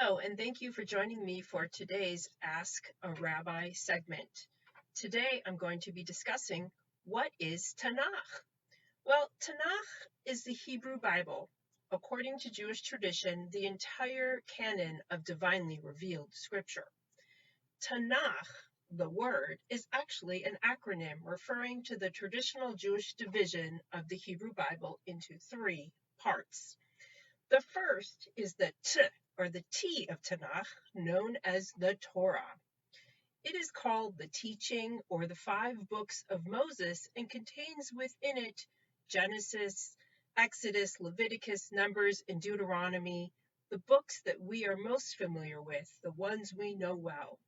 Oh, and thank you for joining me for today's Ask a Rabbi segment. Today I'm going to be discussing what is Tanakh. Well, Tanakh is the Hebrew Bible. According to Jewish tradition, the entire canon of divinely revealed scripture. Tanakh, the word, is actually an acronym referring to the traditional Jewish division of the Hebrew Bible into three parts. The first is the T of Tanakh, known as the Torah. It is called the teaching or the 5 books of Moses and contains within it Genesis, Exodus, Leviticus, Numbers, and Deuteronomy, the books that we are most familiar with, the ones we know well.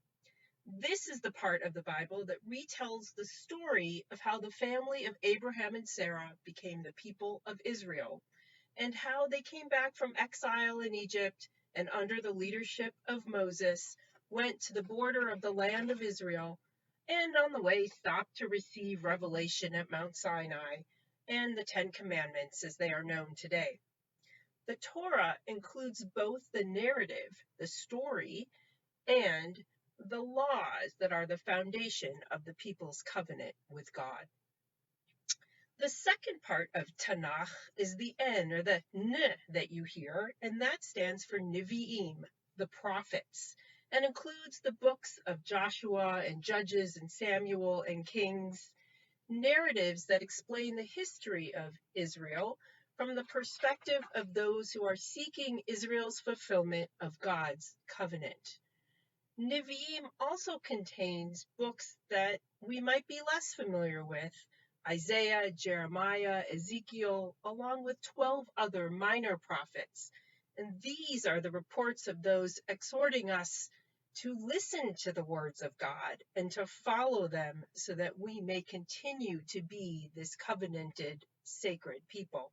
This is the part of the Bible that retells the story of how the family of Abraham and Sarah became the people of Israel, and how they came back from exile in Egypt and under the leadership of Moses went to the border of the land of Israel, and on the way stopped to receive revelation at Mount Sinai and the 10 Commandments as they are known today. The Torah includes both the narrative, the story, and the laws that are the foundation of the people's covenant with God. The second part of Tanakh is the N, or the N that you hear, and that stands for Niveim, the Prophets, and includes the books of Joshua and Judges and Samuel and Kings, narratives that explain the history of Israel from the perspective of those who are seeking Israel's fulfillment of God's covenant. Niveim also contains books that we might be less familiar with, Isaiah, Jeremiah, Ezekiel, along with 12 other minor prophets. And these are the reports of those exhorting us to listen to the words of God and to follow them so that we may continue to be this covenanted, sacred people.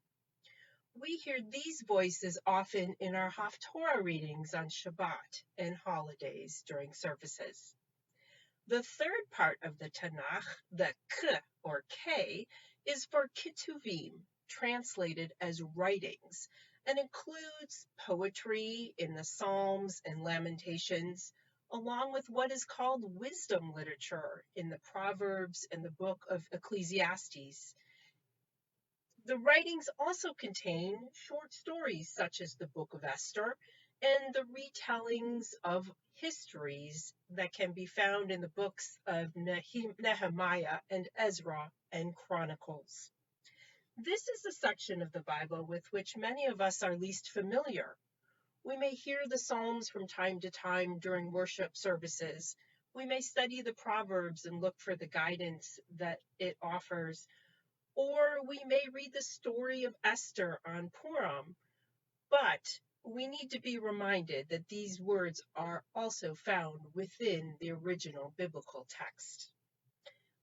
We hear these voices often in our Haftorah readings on Shabbat and holidays during services. The third part of the Tanakh, the K or K, is for Ketuvim, translated as writings, and includes poetry in the Psalms and Lamentations, along with what is called wisdom literature in the Proverbs and the book of Ecclesiastes. The writings also contain short stories such as the Book of Esther and the retellings of histories that can be found in the books of Nehemiah and Ezra and Chronicles. This is the section of the Bible with which many of us are least familiar. We may hear the Psalms from time to time during worship services. We may study the Proverbs and look for the guidance that it offers. Or we may read the story of Esther on Purim, but we need to be reminded that these words are also found within the original biblical text.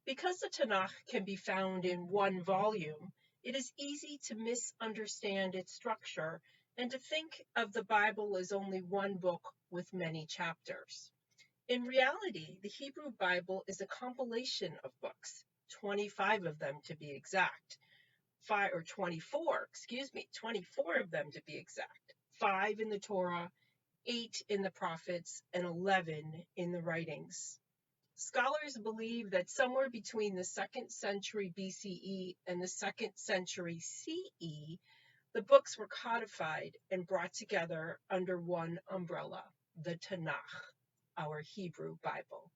Because the Tanakh can be found in one volume, it is easy to misunderstand its structure and to think of the Bible as only one book with many chapters. In reality, the Hebrew Bible is a compilation of books, 25 of them to be exact, 24 of them to be exact, 5 in the Torah, 8 in the prophets, and 11 in the writings. Scholars believe that somewhere between the 2nd century BCE and the 2nd century CE, the books were codified and brought together under one umbrella, the Tanakh, our Hebrew Bible.